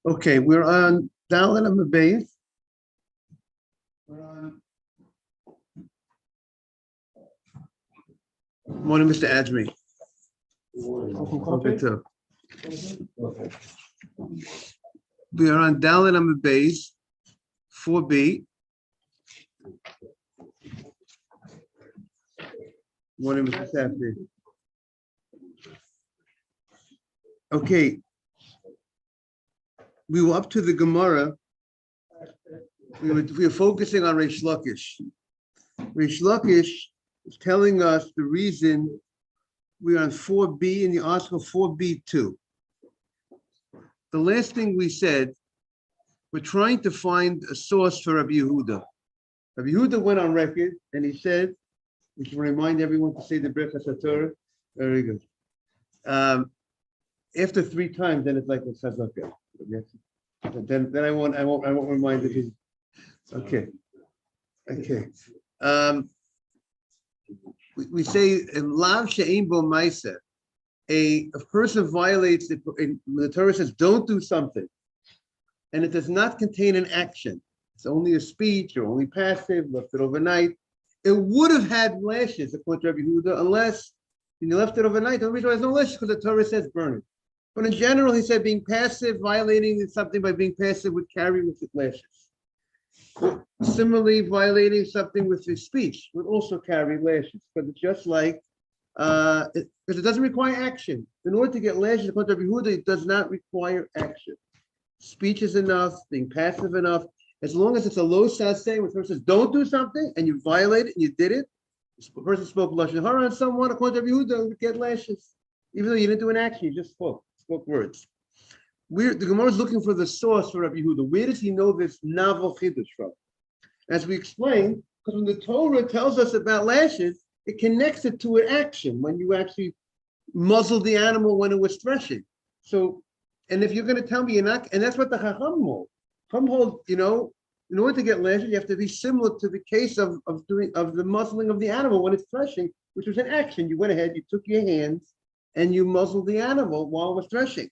Okay, we're on Dalit on the base. We're on. Morning, Mr. Ajmi. Okay, too. We are on Dalit on the base, 4B. Morning, Mr. Safdie. Okay. We were up to the Gemara. We were focusing on Reish Lakish. Reish Lakish is telling us the reason we're on 4B in the article 4B2. The last thing we said, we're trying to find a source for Rabbi Yehuda. Rabbi Yehuda went on record and he said, we should remind everyone to say the Birchas HaTorah. Very good. After 3 times, then it's like a Chazakah. Then I won't remind it. Okay. We say Lav She'ein Bo Ma'aseh. A person violates the Torah says don't do something, and it does not contain an action. It's only a speech or only passive, left it overnight. It would have had lashes according to Rabbi Yehuda, unless you left it overnight. The reason why there's no lashes because the Torah says burn it. But in general, he said being passive, violating something by being passive would carry with it lashes. Similarly, violating something with his speech would also carry lashes, because it's just like, because it doesn't require action. In order to get lashes, according to Rabbi Yehuda, it does not require action. Speech is enough, being passive enough. As long as it's a low saseh, when the person says don't do something and you violate it and you did it, the person spoke lashon hara on someone, according to Rabbi Yehuda, would get lashes, even though you didn't do an action, you just spoke words. The Gemara is looking for the source for Rabbi Yehuda. Where does he know this novel chiddush from? As we explained, because when the Torah tells us about lashes, it connects it to an action when you actually muzzled the animal when it was threshing. So, and if you're going to tell me you're not, and that's what the Chacham hold. Chacham hold, in order to get lashes, you have to be similar to the case of the muzzling of the animal when it's threshing, which was an action. You went ahead, you took your hands, and you muzzled the animal while it was threshing.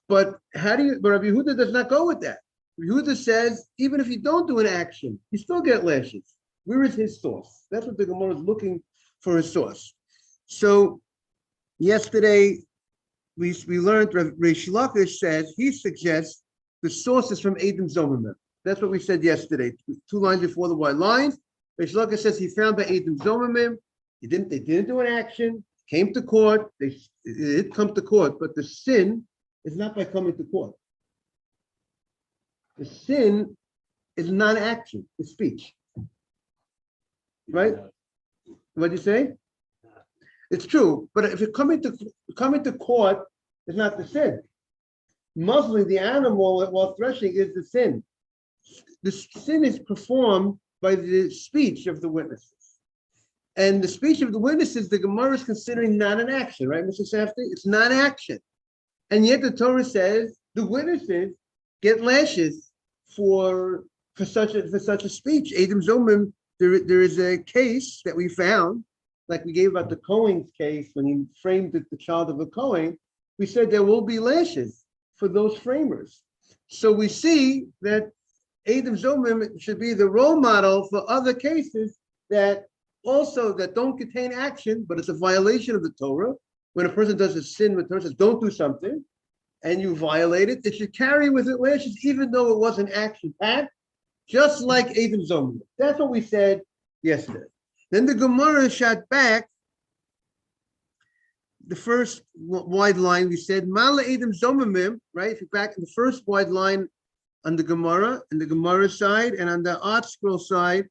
But Rabbi Yehuda does not go with that. Rabbi Yehuda says, even if you don't do an action, you still get lashes. Where is his source? That's what the Gemara is looking for, his source. So yesterday, we learned Reish Lakish says, he suggests the source is from Adam Zomimim. That's what we said yesterday, 2 lines before the white lines. Reish Lakish says he found by Adam Zomimim, they didn't do an action, came to court, they did come to court, but the sin is not by coming to court. The sin is non-action, it's speech. Right? What did you say? It's true, but if you're coming to court, it's not the sin. Muzzling the animal while threshing is the sin. The sin is performed by the speech of the witnesses. And the speech of the witnesses, the Gemara is considering not an action, right, Mr. Safdie? It's not action. And yet the Torah says the witnesses get lashes for such a speech. Adam Zomim, there is a case that we found, like we gave about the Cohen's case when he framed the child of a Cohen. We said there will be lashes for those framers. So we see that Adam Zomim should be the role model for other cases that don't contain action, but it's a violation of the Torah. When a person does a sin, the Torah says don't do something, and you violate it, it should carry with it lashes, even though it wasn't action-packed, just like Adam Zomim. That's what we said yesterday. Then the Gemara shot back the first wide line. We said Mala Adam Zomimim, right? If you're back in the first wide line on the Gemara, and the Gemara side, and on the Art Scroll side,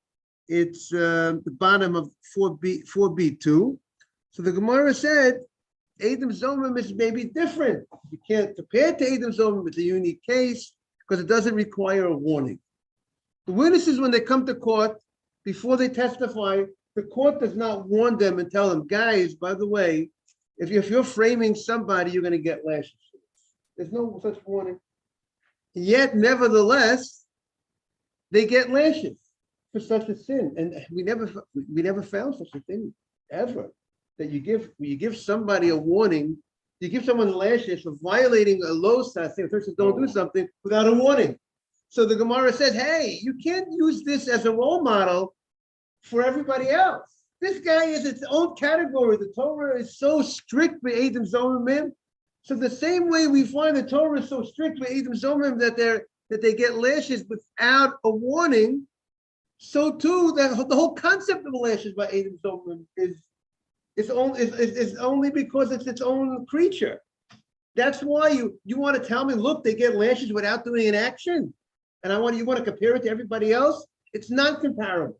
it's the bottom of 4B2. So the Gemara said Adam Zomim is maybe different. You can't compare it to Adam Zomim. It's a unique case because it doesn't require a warning. The witnesses, when they come to court, before they testify, the court does not warn them and tell them, guys, by the way, if you're framing somebody, you're going to get lashes. There's no such warning. Yet, nevertheless, they get lashes for such a sin. And we never found such a thing ever. That you give somebody a warning You give someone lashes for violating a losa, saying a person don't do something without a warning. So the Gemara says, hey, you can't use this as a role model for everybody else. This guy is its own category. The Torah is so strict with Edom Zomim. So the same way we find the Torah is so strict with Edom Zomim that they get lashes without a warning, so too the whole concept of lashes by Edom Zomim is only because it's its own creature. That's why you want to tell me, look, they get lashes without doing an action, and you want to compare it to everybody else. It's not comparable.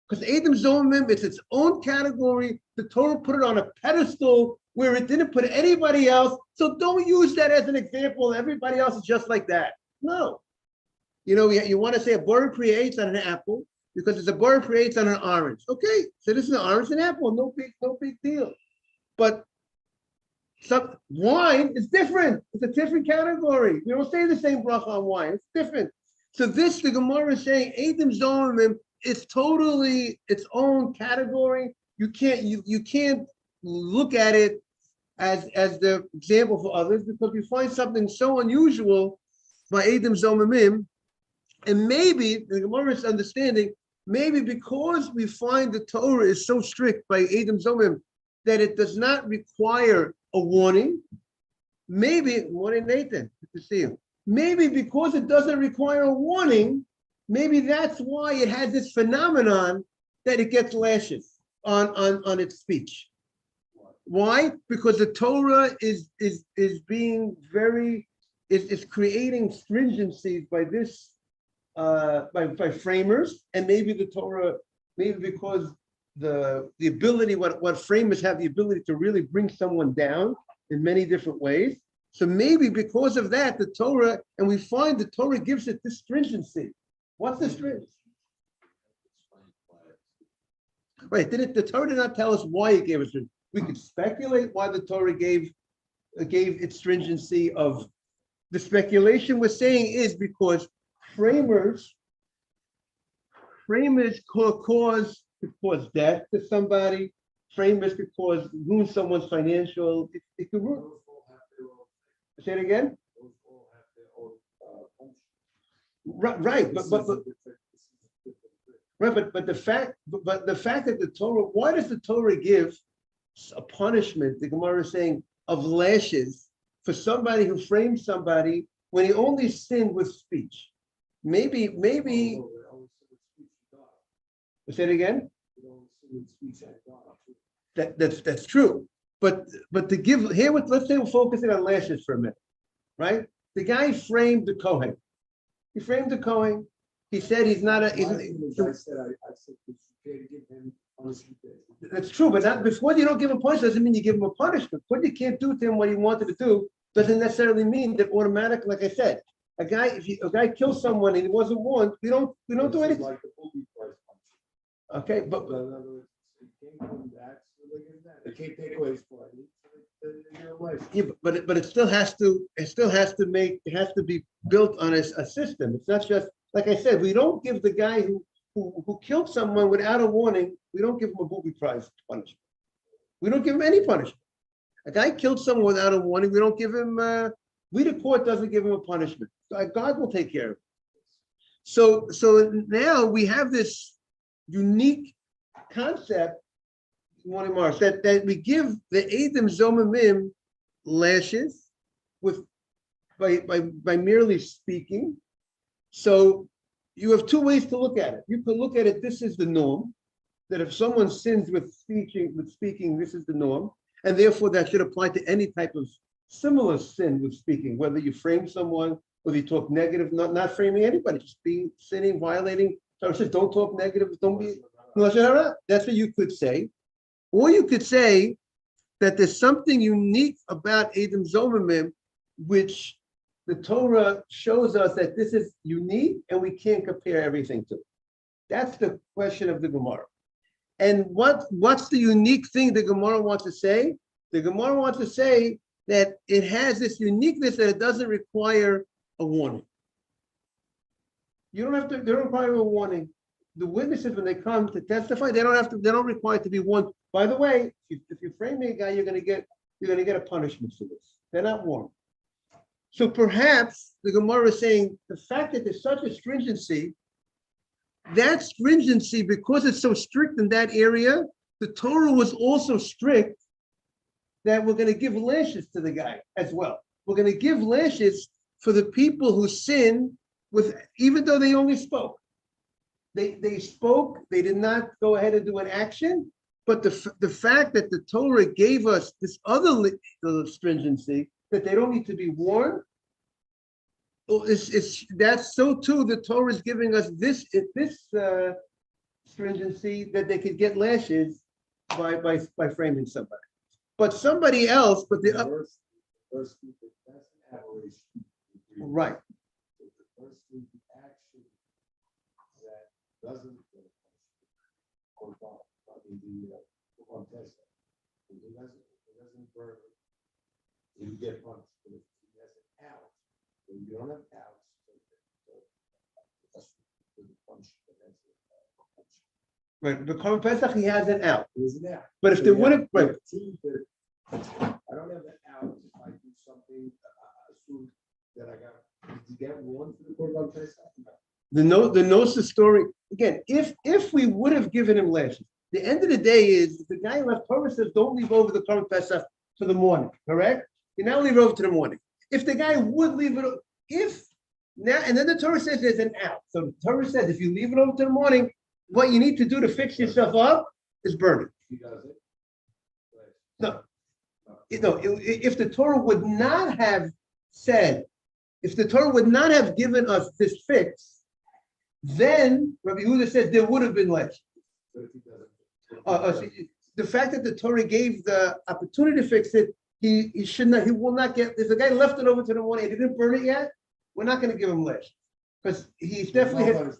Because Edom Zomim, it's its own category. The Torah put it on a pedestal where it didn't put anybody else. So don't use that as an example. Everybody else is just like that. No. You want to say a bird creates on an apple because it's a bird creates on an orange. Okay, so this is an orange and apple. No big deal. But wine is different. It's a different category. We don't say the same bracha on wine. It's different. So the Gemara is saying Edom Zomim, it's totally its own category. You can't look at it as the example for others because we find something so unusual by Edom Zomimim, and maybe the Gemara's understanding, maybe because we find the Torah is so strict by Edom Zomim that it does not require a warning. Maybe, morning Nathan, good to see you. Maybe because it doesn't require a warning, maybe that's why it has this phenomenon that it gets lashes on its speech. Why? Because the Torah is being is creating stringencies by this by framers, and maybe the Torah, maybe because the ability, what framers have the ability to really bring someone down in many different ways. So maybe because of that, the Torah, and we find the Torah gives it this stringency. What's the stringency? Right, the Torah did not tell us why it gave us. We could speculate why the Torah gave its stringency. Of the speculation we're saying is because framers could cause death to somebody. Framers could ruin someone's financial. It could ruin. Say it again. Right, but the fact that the Torah, why does the Torah give a punishment, the Gemara is saying, of lashes for somebody who framed somebody when he only sinned with speech? Maybe. Say it again. That's true. But to give here, let's say we're focusing on lashes for a minute, right? The guy framed the Kohen. He framed the Kohen. He said he's not a. That's true, but not before you don't give him a punishment doesn't mean you give him a punishment. What you can't do to him what he wanted to do doesn't necessarily mean that automatically, like I said, a guy kills someone and he wasn't warned, we don't do anything. Like okay, but they can't take away his life. Yeah, but it still has to be built on a system. It's not just like I said, we don't give the guy who killed someone without a warning, we don't give him a booby prize punishment. We don't give him any punishment. A guy killed someone without a warning, we don't give him, the court doesn't give him a punishment. God will take care of it. So now we have this unique concept, morning Mars, that we give the Edom Zomimim lashes by merely speaking. So you have two ways to look at it. You can look at it, this is the norm, that if someone sins with speaking, this is the norm, and therefore that should apply to any type of similar sin with speaking, whether you frame someone, whether you talk negative, not framing anybody, just sinning, violating. So it says don't talk negative, don't be. That's what you could say. Or you could say that there's something unique about Edom Zomimim, which the Torah shows us that this is unique and we can't compare everything to it. That's the question of the Gemara. And what's the unique thing the Gemara wants to say? The Gemara wants to say that it has this uniqueness that it doesn't require a warning. They don't require a warning. The witnesses, when they come to testify, they don't require to be warned. By the way, if you frame a guy, you're going to get you're going to get a punishment for this. They're not warned. So perhaps the Gemara is saying the fact that there's such a stringency, that stringency, because it's so strict in that area, the Torah was also strict that we're going to give lashes to the guy as well. We're going to give lashes for the people who sin with, even though they only spoke. They spoke, they did not go ahead and do an action, but the fact that the Torah gave us this other stringency, that they don't need to be warned, that's so too, the Torah is giving us this stringency that they could get lashes by framing somebody. But somebody else, but the First, that's an aberration. Right. The first action that doesn't or the test, it doesn't burn, you get punished. But if he has an out, when you don't have outs, that's the punishment. Right, the Korban Pesach, he has an out. There's an out. But if there wouldn't, right. I don't have an out if I do something, assume that I got, did you get one for the Korban Pesach? The Nosa story, again, if we would have given him lashes, the end of the day is the guy left, Torah says, don't leave over the Korban Pesach to the morning, correct? You now leave it over to the morning. If the guy would leave it, and then the Torah says there's an out. So the Torah says if you leave it over to the morning, what you need to do to fix yourself up is burn it. He does it. No, if the Torah would not have said, if the Torah would not have given us this fix, then Rabbi Yehuda says there would have been less. The fact that the Torah gave the opportunity to fix it, he will not get. If the guy left it over to the morning and he didn't burn it yet, we're not going to give him less because he's definitely.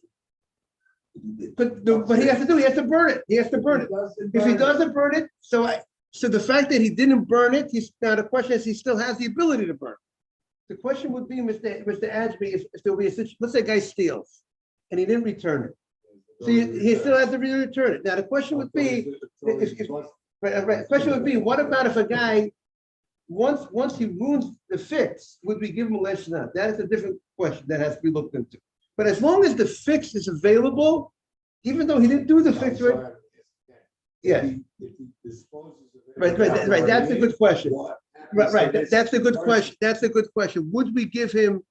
But he has to burn it. He has to burn it. If he doesn't burn it, so the fact that he didn't burn it, now the question is he still has the ability to burn. The question would be, Mr. Ashby, if there will be a situation, let's say a guy steals and he didn't return it. So he still has to return it. Now the question would be, the question would be, what about if a guy once he ruins the fix, would we give him a less than that? That is a different question that has to be looked into. But as long as the fix is available, even though he didn't do the fix, right? Yeah. Right. That's a good question. Right. That's a good question. That's a good question. Would we give him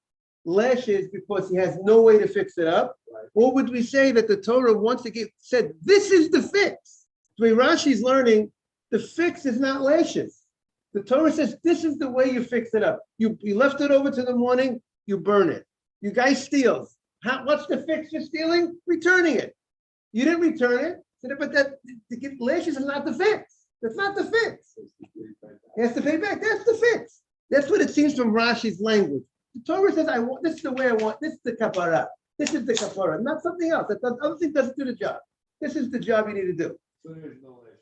lashes because he has no way to fix it up? Or would we say that the Torah once again said, this is the fix? So Rashi's learning the fix is not lashes. The Torah says, this is the way you fix it up. You left it over to the morning, you burn it. You guys steals. What's the fix for stealing? Returning it. You didn't return it, but lashes is not the fix. That's not the fix. He has to pay back. That's the fix. That's what it seems from Rashi's language. The Torah says, this is the way I want. This is the kapara. This is the kapara, not something else. That other thing doesn't do the job. This is the job you need to do. So there's no lash.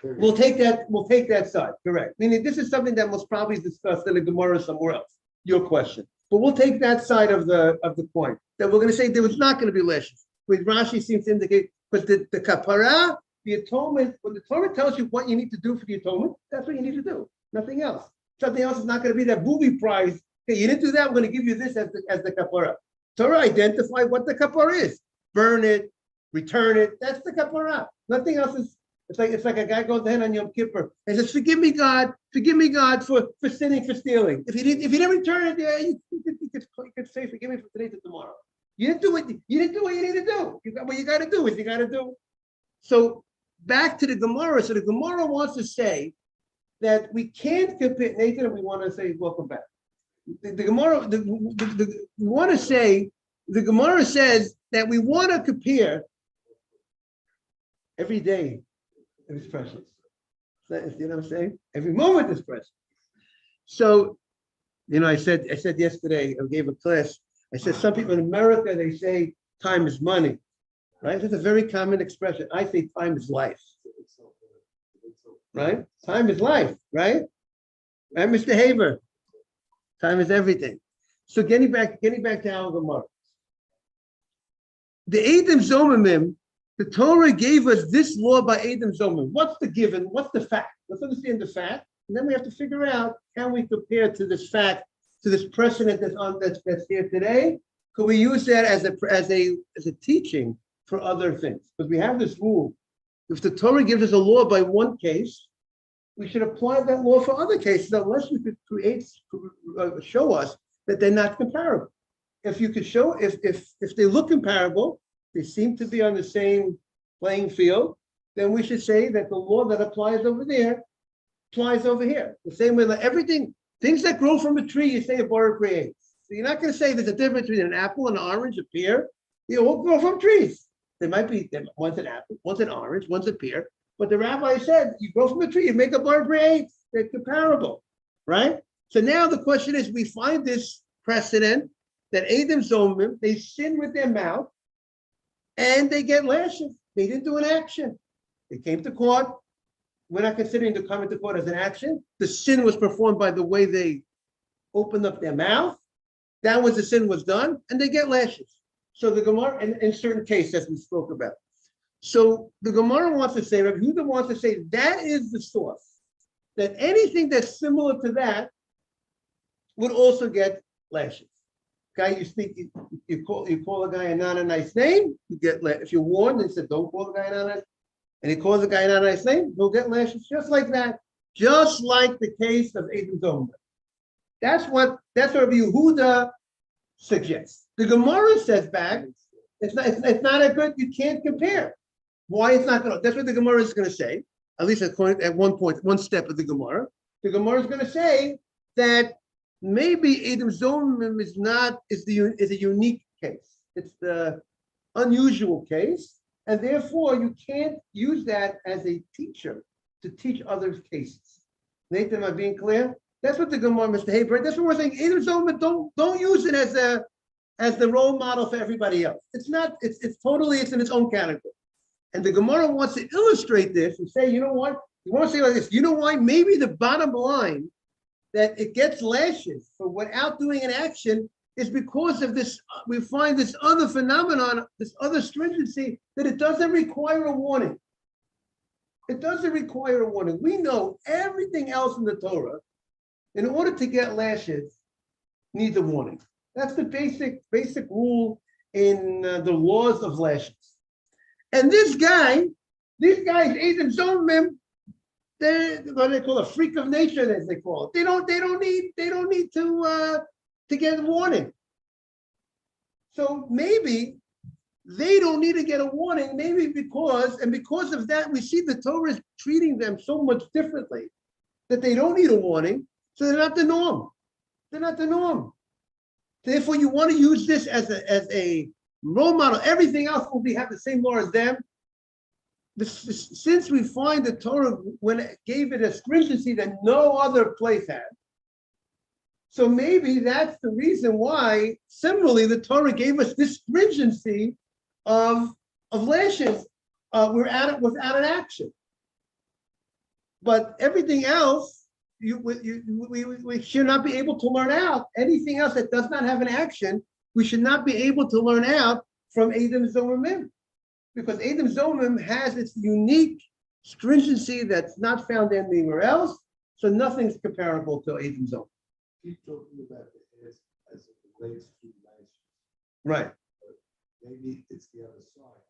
We'll take that side. Correct. Meaning this is something that was probably discussed in the Gemara somewhere else. Your question. But we'll take that side of the coin. That we're going to say there was not going to be lashes. Which Rashi seems to indicate, but the kapara, the atonement, when the Torah tells you what you need to do for the atonement, that's what you need to do. Nothing else. Something else is not going to be that booby prize. Okay, you didn't do that, we're going to give you this as the kapara. Torah identify what the kapara is. Burn it, return it. That's the kapara. Nothing else is. It's like a guy goes ahead on Yom Kippur and says, "Forgive me, God for sinning, for stealing." If he didn't return it, yeah, you could say, "Forgive me for today to tomorrow." You didn't do what you need to do. What you got to do is you got to do. So back to the Gemara. So the Gemara wants to say that we can't compare. Nathan, and we want to say, welcome back. The Gemara. We want to say the Gemara says that we want to compare every day. It's precious. You know what I'm saying? Every moment is precious. So, I said yesterday, I gave a class, I said some people in America, they say time is money, right? That's a very common expression. I say time is life, right? Time is life, right? Right, Mr. Haber? Time is everything. So getting back to our Gemara. The Edom Zomimim, the Torah gave us this law by Edom Zomim. What's the given? What's the fact? Let's understand the fact, and then we have to figure out, can we compare to this fact, to this precedent that's here today? Could we use that as a teaching for other things? Because we have this rule: if the Torah gives us a law by one case, we should apply that law for other cases, unless you could show us that they're not comparable. If you could show, if they look comparable, they seem to be on the same playing field, then we should say that the law that applies over there applies over here. The same way that everything, things that grow from a tree, you say a bar creates. So you're not going to say there's a difference between an apple, an orange, a pear. They all grow from trees. There might be, one's an apple, one's an orange, one's a pear. But the rabbi said, you grow from a tree, you make a bar creates. They're comparable, right? So now the question is, we find this precedent that Adam Zomim, they sin with their mouth and they get lashes. They didn't do an action. They came to court. We're not considering the coming to court as an action. The sin was performed by the way they opened up their mouth. That was the sin was done, and they get lashes. So the Gemara, in certain cases, as we spoke about. So the Gemara wants to say, Rabbi Yehuda wants to say, that is the source. That anything that's similar to that would also get lashes. Okay, you speak, you call a guy a not a nice name, you get lashes. If you're warned and said, don't call the guy a not a nice, and he calls the guy a not a nice name, he'll get lashes just like that. Just like the case of Adam Zomim. That's what Rabbi Yehuda suggests. The Gemara says back, it's not a good, you can't compare. Why it's not good? That's what the Gemara is going to say, at least at one point, one step of the Gemara. The Gemara is going to say that maybe Adam Zomim is a unique case. It's the unusual case, and therefore you can't use that as a teacher to teach other cases. Nathan, am I being clear? That's what the Gemara, Mr. Haber. That's what we're saying. Adam Zomim, don't use it as the role model for everybody else. It's not. It's totally. It's in its own category. And the Gemara wants to illustrate this and say, you know what? You want to say like this. You know why? Maybe the bottom line that it gets lashes for without doing an action is because of this. We find this other phenomenon, this other stringency, that it doesn't require a warning. It doesn't require a warning. We know everything else in the Torah, in order to get lashes, needs a warning. That's the basic rule in the laws of lashes. And these guys, Adam Zomim, they're what they call a freak of nature, as they call it. They don't need to get a warning. So maybe they don't need to get a warning, maybe because of that, we see the Torah is treating them so much differently that they don't need a warning, so they're not the norm. They're not the norm. Therefore, you want to use this as a role model. Everything else will have the same law as them. Since we find the Torah when it gave it a stringency that no other place had, so maybe that's the reason why. Similarly, the Torah gave us this stringency of lashes. We're at it without an action, but everything else we should not be able to learn out. Anything else that does not have an action, we should not be able to learn out from Adam Zomim, because Adam Zomim has its unique stringency that's not found anywhere else. So nothing's comparable to Adam Zomim. Keep talking about it as it relates to lashes. Right. But maybe it's the other side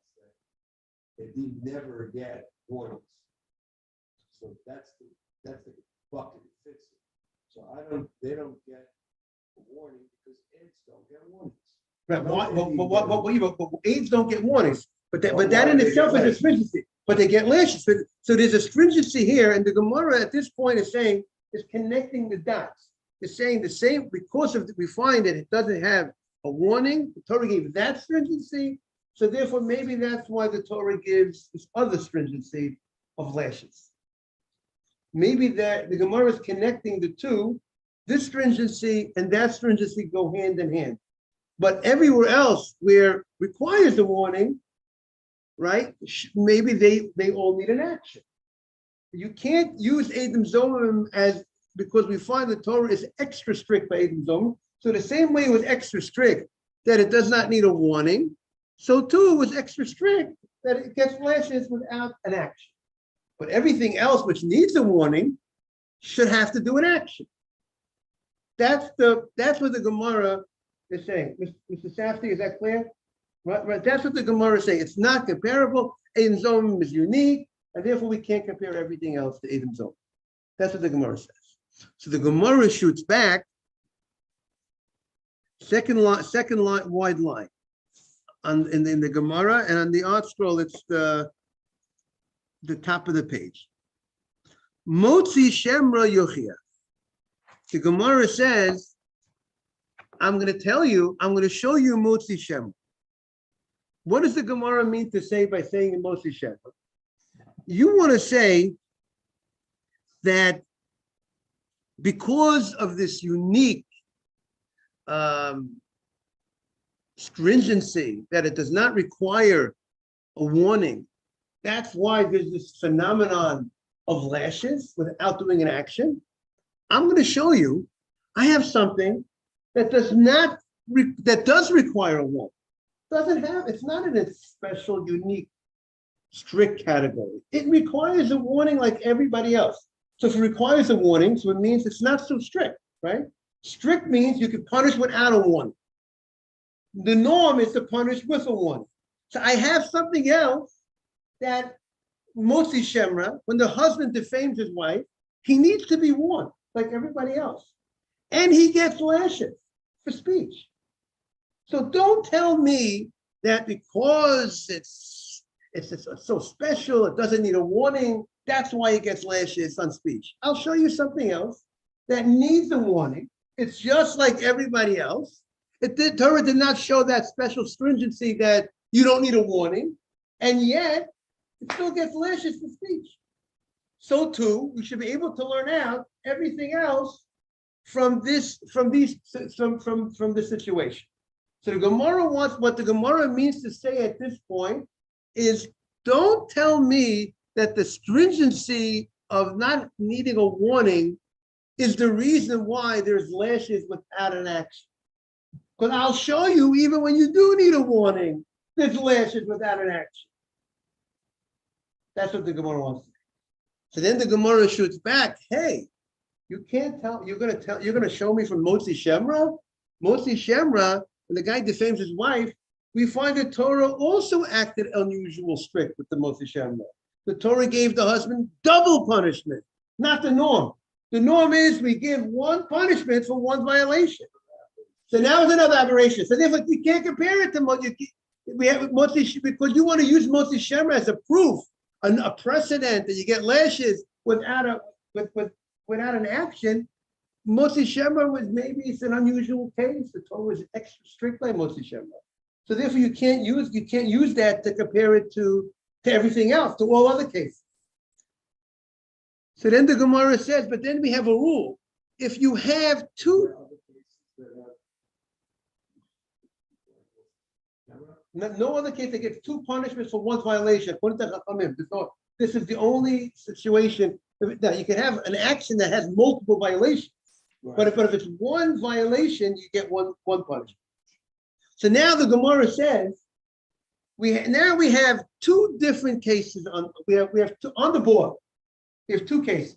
that they never get warnings. So that's the bucket it fits in. So they don't get a warning because ants don't get warnings. Right. But AIDS don't get warnings. But that in itself is a stringency. But they get lashes. So there's a stringency here, and the Gemara at this point is saying, is connecting the dots. It's saying the same, because we find that it doesn't have a warning. The Torah gave that stringency. So therefore, maybe that's why the Torah gives this other stringency of lashes. Maybe that the Gemara is connecting the two. This stringency and that stringency go hand in hand. But everywhere else where requires a warning, right? Maybe they all need an action. You can't use Adam Zomim because we find the Torah is extra strict by Adam Zomim. So the same way it was extra strict that it does not need a warning, so too it was extra strict that it gets lashes without an action. But everything else which needs a warning should have to do an action. That's what the Gemara is saying. Mr. Safdie, is that clear? Right. That's what the Gemara is saying. It's not comparable. Edom Zomim is unique, and therefore we can't compare everything else to Edom Zomim. That's what the Gemara says. So the Gemara shoots back. Second line, wide line. In the Gemara, and on the art scroll, it's the top of the page. Motzi Shemra Yochia. The Gemara says, I'm going to show you Motzi Shemra. What does the Gemara mean to say by saying Motzi Shemra? You want to say that because of this unique stringency, that it does not require a warning, that's why there's this phenomenon of lashes without doing an action. I'm going to show you, I have something that does require a warning. It's not in a special, unique, strict category. It requires a warning like everybody else. So if it requires a warning, so it means it's not so strict, right? Strict means you can punish without a warning. The norm is to punish with a warning. So I have something else that Motzi Shemra, when the husband defames his wife, he needs to be warned like everybody else. And he gets lashes for speech. So don't tell me that because it's so special, it doesn't need a warning, that's why it gets lashes on speech. I'll show you something else that needs a warning. It's just like everybody else. Torah did not show that special stringency that you don't need a warning, and yet it still gets lashes for speech. So too, we should be able to learn out everything else from the situation. So the Gemara what the Gemara means to say at this point is, don't tell me that the stringency of not needing a warning is the reason why there's lashes without an action. Because I'll show you, even when you do need a warning, there's lashes without an action. That's what the Gemara wants to say. So then the Gemara shoots back, hey, you can't tell, you're gonna show me from Motzi Shemra? Motzi Shemra, when the guy defames his wife, we find that Torah also acted unusual strict with the Motzi Shemra. The Torah gave the husband double punishment, not the norm. The norm is we give one punishment for one violation. So now it's another aberration. So therefore, you can't compare it to Motzi. We have Motzi because you want to use Motzi Shemra as a proof, a precedent that you get lashes without an action. Motzi Shemra was maybe it's an unusual case. The Torah was extra strict by Motzi Shemra. So therefore, you can't use that to compare it to everything else, to all other cases. So then the Gemara says, but then we have a rule. If you have two, no other case that gets two punishments for one violation. This is the only situation. Now you can have an action that has multiple violations, right. But if it's one violation, you get one punishment. So now the Gemara says we have two different cases on the board. We have two cases.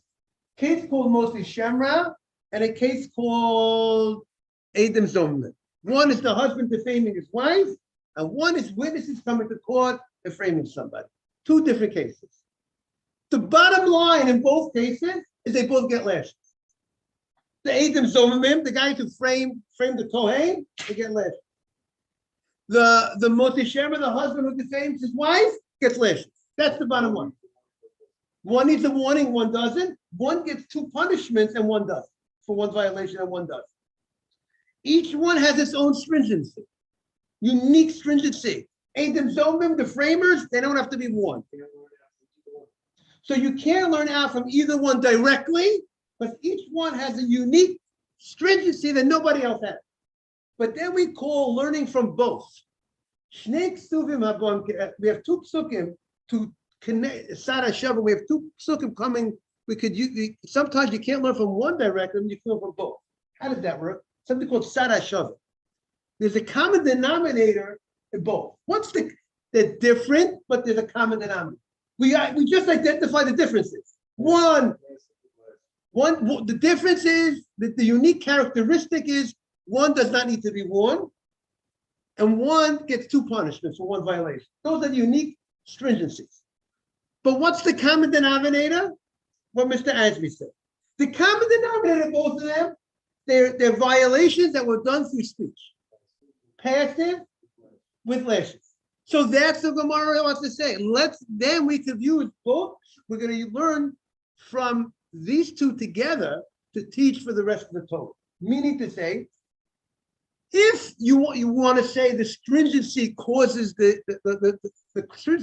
A case called Motzi Shemra and a case called Edom Zomim. One is the husband defaming his wife, and one is witnesses coming to court defaming somebody. Two different cases. The bottom line in both cases is they both get lashes. The Edom Zomim, the guys who framed the Kohen, they get lashes. The Motzi Shemra, the husband who defames his wife, gets lashes. That's the bottom line. One needs a warning, one doesn't. One gets two punishments and one doesn't. For one violation and one doesn't. Each one has its own stringency, unique stringency. Edom Zomim, the framers, they don't have to be warned. So you can't learn out from either one directly, but each one has a unique stringency that nobody else has. But then we call learning from both. We have two psukim to connect Sada Shavah. We have two psukim coming. Sometimes you can't learn from one directly, you can learn from both. How does that work? Something called Sada Shavah. There's a common denominator in both. They're different, but there's a common denominator. We just identify the differences. The difference is that the unique characteristic is one does not need to be warned, and one gets 2 punishments for 1 violation. Those are the unique stringencies. But what's the common denominator? What Mr. Asby said. The common denominator of both of them, they're violations that were done through speech. Passive with lashes. So that's the Gemara wants to say. Then we could use both. We're going to learn from these 2 together to teach for the rest of the Torah. Meaning to say, if you want to say the stringency causes the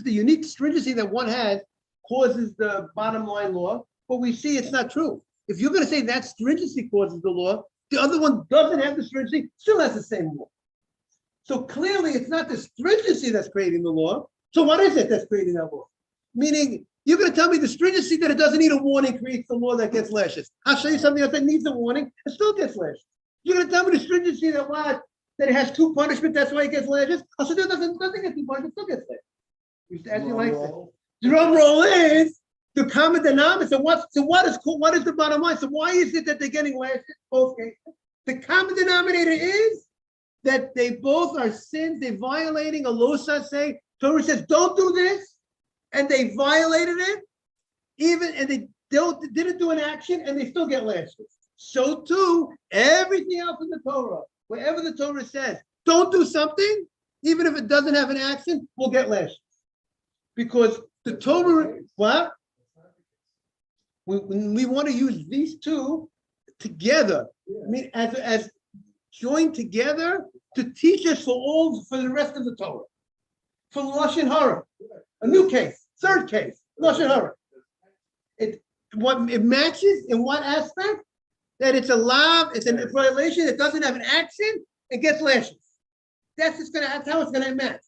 unique stringency that one has causes the bottom line law, but we see it's not true. If you're going to say that stringency causes the law, the other one doesn't have the stringency, still has the same law. So clearly it's not the stringency that's creating the law. So what is it that's creating that law? Meaning, you're going to tell me the stringency that it doesn't need a warning creates the law that gets lashes. I'll show you something else that needs a warning and still gets lashes. You're going to tell me the stringency that it has 2 punishments, that's why it gets lashes. I'll say, doesn't get 2 punishments, still gets lashes. We used to ask you like that. Drum roll is the common denominator. So what is the bottom line? So why is it that they're getting lashes both cases? The common denominator is that they both are sins. They're violating a losa. Say Torah says don't do this, and they violated it. And they didn't do an action, and they still get lashes. So too, everything else in the Torah, wherever the Torah says don't do something, even if it doesn't have an action, will get lashes. Because the Torah, what? We want to use these 2 together. I mean, as joined together to teach us for the rest of the Torah. For Lashon Hara, a new case, 3rd case, Lashon Hara. It matches in what aspect? That it's a lav, it's a violation, it doesn't have an action, it gets lashes. That's how it's gonna match.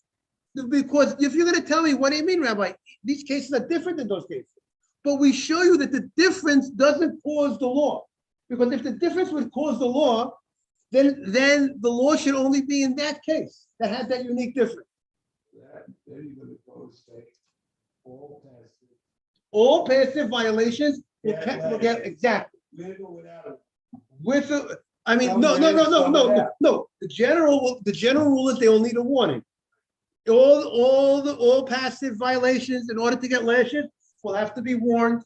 Because if you're gonna tell me, what do you mean, Rabbi? These cases are different than those cases. But we show you that the difference doesn't cause the law. Because if the difference would cause the law, then the law should only be in that case that has that unique difference. Then you're going to go say all passive violations will get exactly. With I mean, no. The general rule is they all need a warning. All passive violations, in order to get lashes, will have to be warned.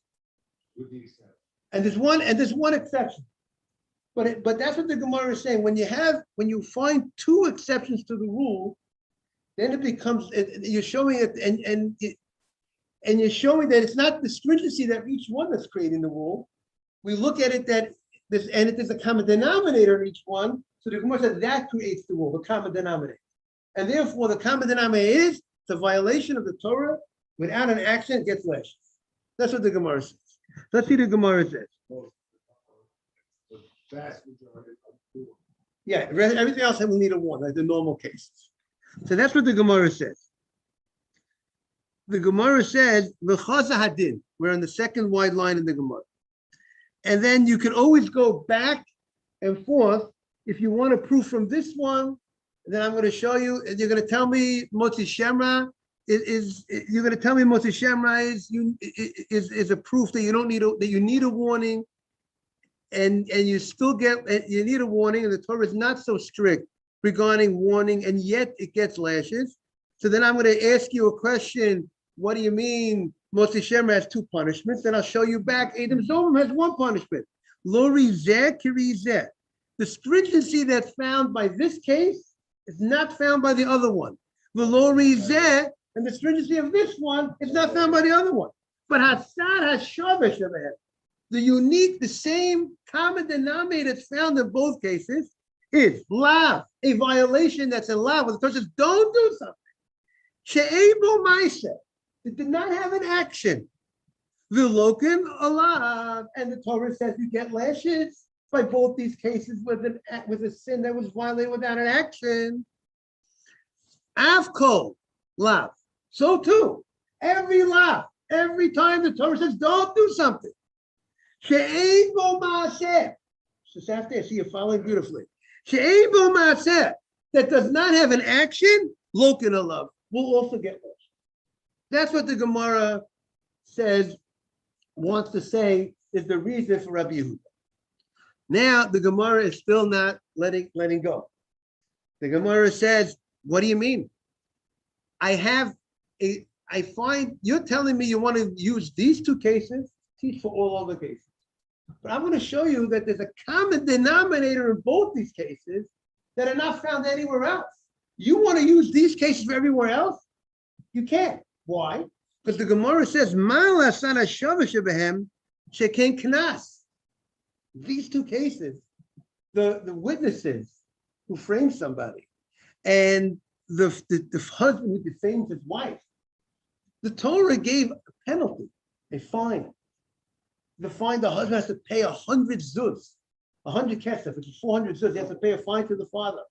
And there's one exception. But that's what the Gemara is saying. When you find 2 exceptions to the rule, then it becomes you're showing it and you're showing that it's not the stringency that each one that's creating the rule. We look at it that it is a common denominator in each one. So the Gemara says that creates the rule, the common denominator. And therefore the common denominator is the violation of the Torah without an action gets lashes. That's what the Gemara says. Let's see what the Gemara says. The vast majority of the Yeah, everything else will need a warning, like the normal cases. So that's what the Gemara says. The Gemara says, V'chaza hadin. We're on the second wide line in the Gemara. And then you can always go back and forth. If you want a proof from this one, then I'm going to show you, and you're going to tell me Motzi Shemra you're going to tell me Motzi Shemra is a proof that you need a warning, and you need a warning, and the Torah is not so strict regarding warning, and yet it gets lashes. So then I'm going to ask you a question. What do you mean Motzi Shemra has 2 punishments? Then I'll show you back. Adam Zomim has 1 punishment. Lo rizeh ki rizeh. The stringency that's found by this case is not found by the other one. The lo rizeh, and the stringency of this one is not found by the other one. But Hasad HaShavesh of it, the same common denominator that's found in both cases is lav, a violation that's a lav. The Torah says, don't do something. She'ebo ma'aseh, it did not have an action. V'lokin alav, and the Torah says you get lashes by both these cases with a sin that was violated without an action. Avkol lav. So too, every lav, every time the Torah says don't do something. She'ebo ma'aseh. Just after, I see you following beautifully. She'ebo ma'aseh, that does not have an action, lokin alav, will also get lashes. That's what the Gemara wants to say is the reason for Rabbi Yehuda. Now the Gemara is still not letting go. The Gemara says, what do you mean? I find you're telling me you want to use these two cases, teach for all other cases. But I'm going to show you that there's a common denominator in both these cases that are not found anywhere else. You want to use these cases for everywhere else? You can't. Why? Because the Gemara says, these two cases, the witnesses who framed somebody and the husband who defamed his wife, the Torah gave a penalty, a fine. The husband has to pay 100 zuz, 100 kesef, which is 400 zuz. He has to pay a fine to the father.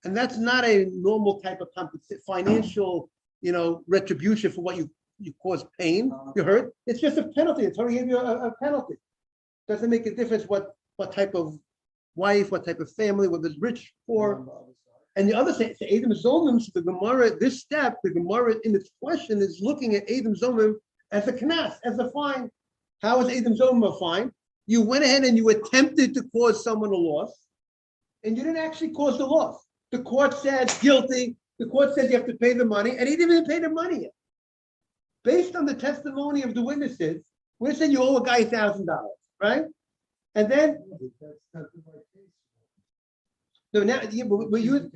And that's not a normal type of financial, retribution for what you cause pain, you hurt. It's just a penalty. The Torah gave you a penalty. Doesn't make a difference what type of wife, what type of family, whether it's rich, poor. And the other thing, Adam Zomim, so the Gemara, this step, the Gemara in its question is looking at Adam Zomim as a knas, as a fine. How is Adam Zomim a fine? You went ahead and you attempted to cause someone a loss, and you didn't actually cause the loss. The court said guilty. The court says you have to pay the money, and he didn't even pay the money yet. Based on the testimony of the witnesses, we said you owe a guy $1,000, right? And then no, now we use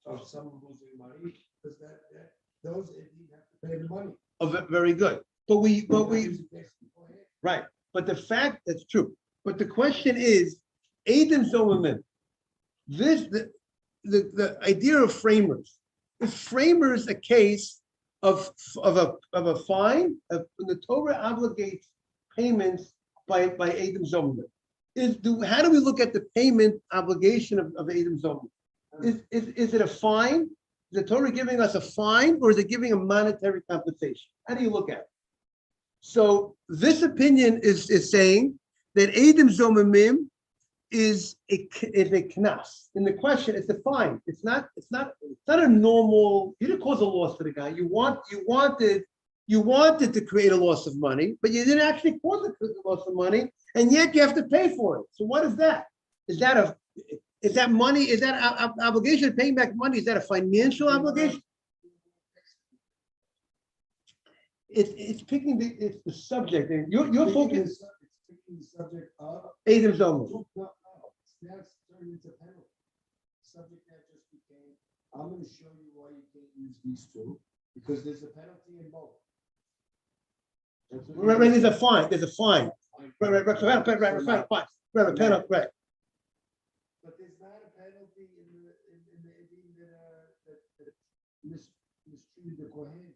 of someone losing money because those you have to pay the money. Oh, very good. But we right. But the fact that's true. But the question is, Adam Zomim, the idea of framers. Is framers a case of a fine? The Torah obligates payments by Adam Zomim. How do we look at the payment obligation of Adam Zomim? Is it a fine? Is the Torah giving us a fine, or is it giving a monetary compensation? How do you look at it? So this opinion is saying that Adam Zomimim is a knas. In the question, it's a fine. It's not a normal. You didn't cause a loss to the guy. You wanted to create a loss of money, but you didn't actually cause a loss of money, and yet you have to pay for it. So what is that? Is that money? Is that obligation of paying back money? Is that a financial obligation? It's picking the subject, and you're focused. It's picking the subject of Adam Zomim. No. Now it's turned into penalty. Subject that just became. I'm going to show you why you can't use these two because there's a penalty in both. Right, there's a fine. There's a fine. Right. Penalty. Right. But there's not a penalty in the that mistreated the Kohen.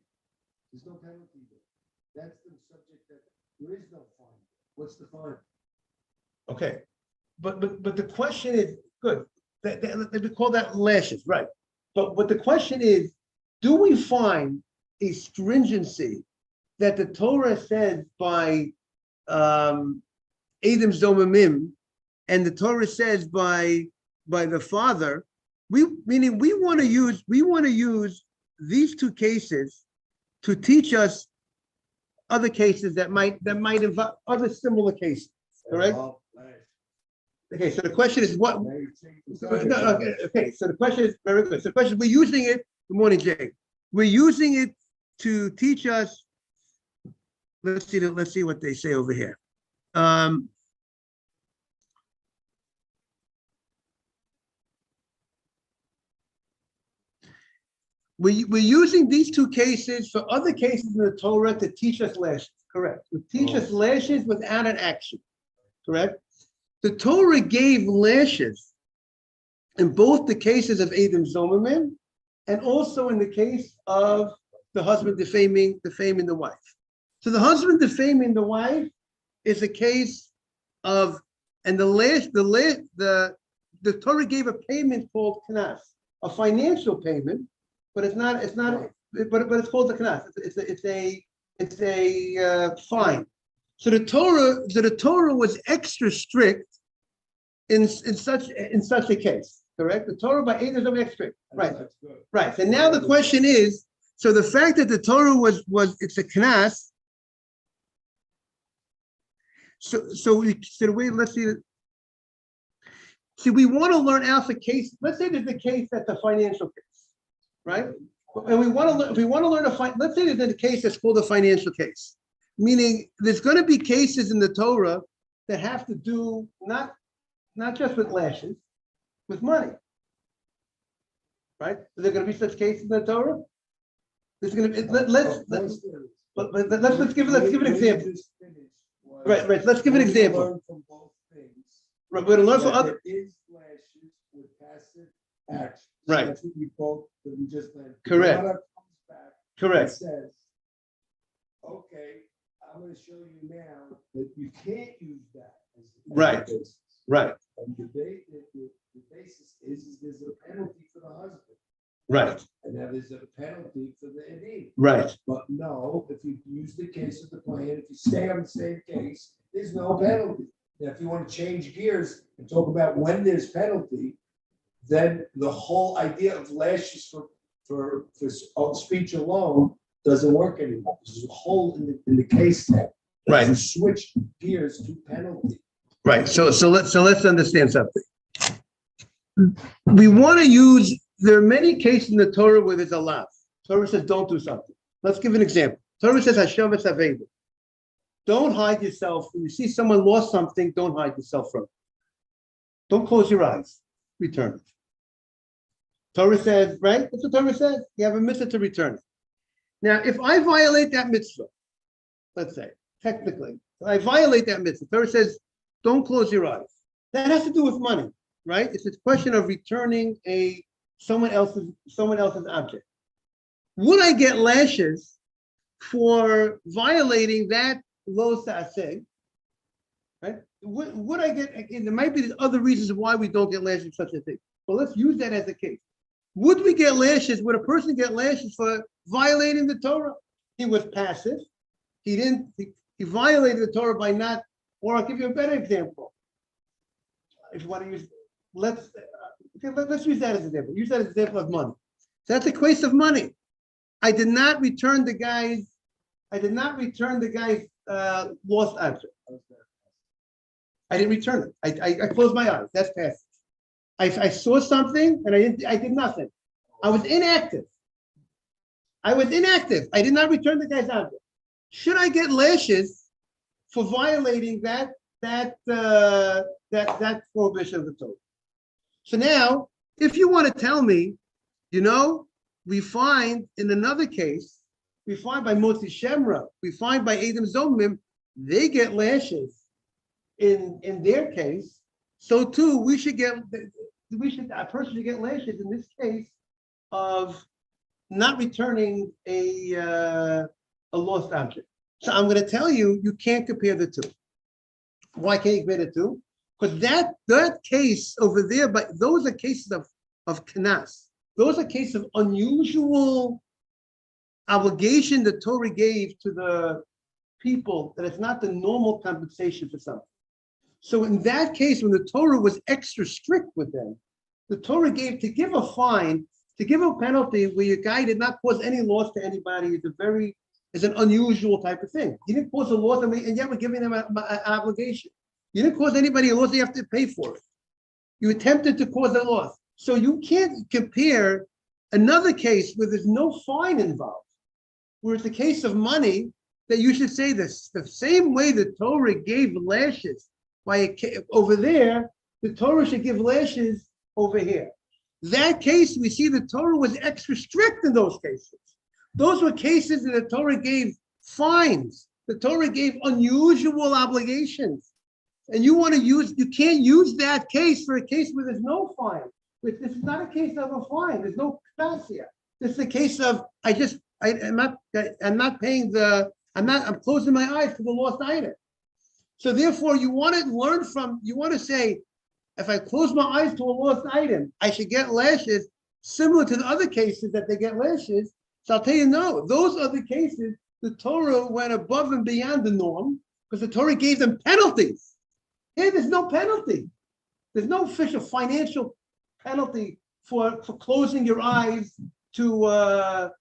There's no penalty there. That's the subject that there is no fine. What's the fine? Okay, but the question is good. They call that lashes, right? But the question is, do we find a stringency that the Torah says by Adam Zomimim, and the Torah says by the father? Meaning we want to use these two cases to teach us other cases that might involve other similar cases. Correct? Okay, so the question is what? Okay, so the question is very good. So the question, we're using it. Good morning, Jay. We're using it to teach us. Let's see what they say over here. We're using these two cases for other cases in the Torah to teach us lashes. Correct. To teach us lashes without an action. Correct. The Torah gave lashes in both the cases of Adam Zomimim and also in the case of the husband defaming the wife. So the husband defaming the wife is a case of, and the Torah gave a payment called knas, a financial payment, but it's it's called the knas. It's a fine. So the Torah was extra strict in such a case, correct? The Torah by Adam is extra strict, right? Right. And now the question is, So the fact that the Torah it's a knas. So the way, let's see. See, we want to learn alpha case. Let's say there's a case that's a financial case, right? And we want to learn. If we want to learn let's say there's a case that's called a financial case, meaning there's going to be cases in the Torah that have to do not just with lashes, with money, right? Is there going to be such cases in the Torah? There's going to be. Let's give an example. Right. Let's give an example. Right, we're going to learn from other. There is lashes with passive action. Right. That's what we both that we just learned. Correct. Comes back Correct. and says, okay, I'm going to show you now that you can't use that as a Right. basis. Right. And the basis is there's a penalty for the husband. Right. And now there's a penalty for the Edim. Right. But no, if you use the case of the plan, if you stay on the same case, there's no penalty. Now, if you want to change gears and talk about when there's penalty, then the whole idea of lashes for speech alone doesn't work anymore. There's a hole in the case tag. Right. You switch gears to penalty. Right. So let's understand something. We want to use. There are many cases in the Torah where there's a law. Torah says don't do something. Let's give an example. Torah says hashavas aveda. Don't hide yourself. When you see someone lost something, don't hide yourself from it. Don't close your eyes. Return it. Torah says, right? That's what Torah says. You have a mitzvah to return it. Now, if I violate that mitzvah, let's say, technically, I violate that mitzvah. Torah says, don't close your eyes. That has to do with money, right? It's a question of returning someone else's object. Would I get lashes for violating that lo sa'aseh, right? Would I get? There might be other reasons why we don't get lashes for such a thing. But let's use that as a case. Would we get lashes? Would a person get lashes for violating the Torah? He was passive. He didn't. He violated the Torah by not. Or I'll give you a better example. If you want to use, let's use that as an example. Use that as an example of money. So that's a case of money. I did not return the guy's lost object. I didn't return it. I closed my eyes. That's passive. I saw something and I did nothing. I was inactive. I did not return the guy's object. Should I get lashes for violating that prohibition of the Torah? So now, if you want to tell me, we find in another case, we find by Motzi Shemra, we find by Adam Zomim, they get lashes in their case. So too, a person should get lashes in this case of not returning a lost object. So I'm going to tell you, you can't compare the two. Why can't you compare the two? Because that case over there, but those are cases of knas. Those are cases of unusual obligation the Torah gave to the people that it's not the normal compensation for something. So in that case, when the Torah was extra strict with them, the Torah gave to give a fine, to give a penalty where your guy did not cause any loss to anybody is an unusual type of thing. You didn't cause a loss, and yet we're giving them an obligation. You didn't cause anybody a loss, you have to pay for it. You attempted to cause a loss. So you can't compare another case where there's no fine involved, where it's a case of money, that you should say this. The same way the Torah gave lashes over there, the Torah should give lashes over here. That case, we see the Torah was extra strict in those cases. Those were cases that the Torah gave fines. The Torah gave unusual obligations. And you can't use that case for a case where there's no fine. This is not a case of a fine. There's no knas. This is a case of I'm closing my eyes to the lost item. So therefore, you want to say, if I close my eyes to a lost item, I should get lashes similar to the other cases that they get lashes. So I'll tell you, no, those other cases, the Torah went above and beyond the norm because the Torah gave them penalties. Here, there's no penalty. There's no official financial penalty for closing your eyes to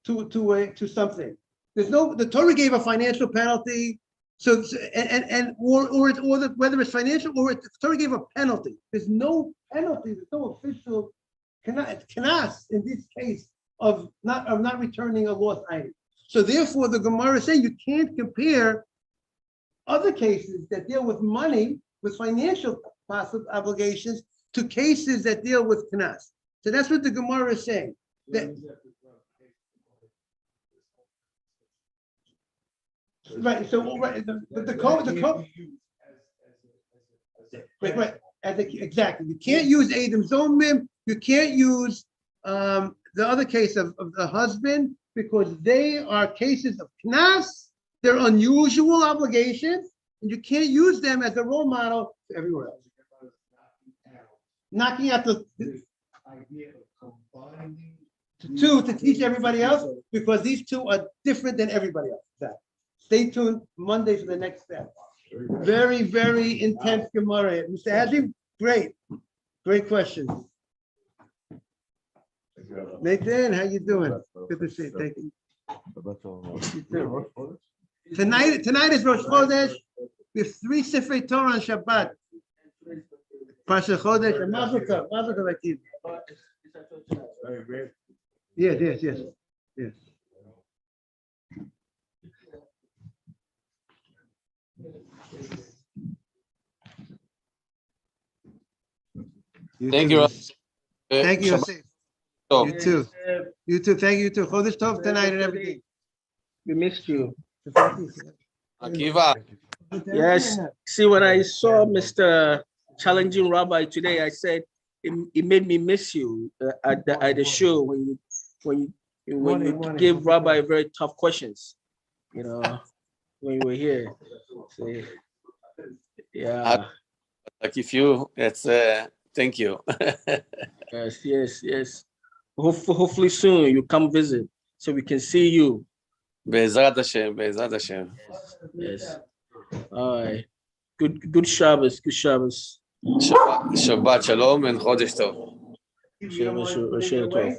to something. The Torah gave a financial penalty. So whether it's financial or the Torah gave a penalty. There's no penalty. There's no official kanas in this case of not returning a lost item. So therefore, the Gemara is saying you can't compare other cases that deal with money, with financial possible obligations, to cases that deal with kanas. So that's what the Gemara is saying. Right. So the code. Right. Exactly. You can't use Adam Zomim. You can't use the other case of the husband, because they are cases of knas. They're unusual obligations, and you can't use them as a role model everywhere else. Knocking out the idea of combining two to teach everybody else, because these two are different than everybody else. Exactly. Stay tuned Monday for the next step. Very, very intense Gemara. Mr. Hazim, great questions. Nathan, how you doing? Good to see you. Thank you. You too. Tonight is Rosh Chodesh. We have 3 Sifrei Torah on Shabbat. Pasha Chodesh and Mazel Tov. Mazel Tov, Akeem. Yes. Thank you. Thank you, Yosef. Tov. You too. You too. Thank you too. Chodesh Tov tonight and everything. We missed you. Akiva. Yes. See, when I saw Mr. Challenging Rabbi today, I said it made me miss you at the show when you gave Rabbi very tough questions. You know, when you were here. So, yeah. Like if you, it's thank you. Yes. Hopefully soon you come visit so we can see you. Be'ezrat Hashem. Yes. All right. Good Shabbos. Shabbat Shalom and Chodesh Tov. Shabbat Shalom.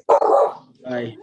Bye.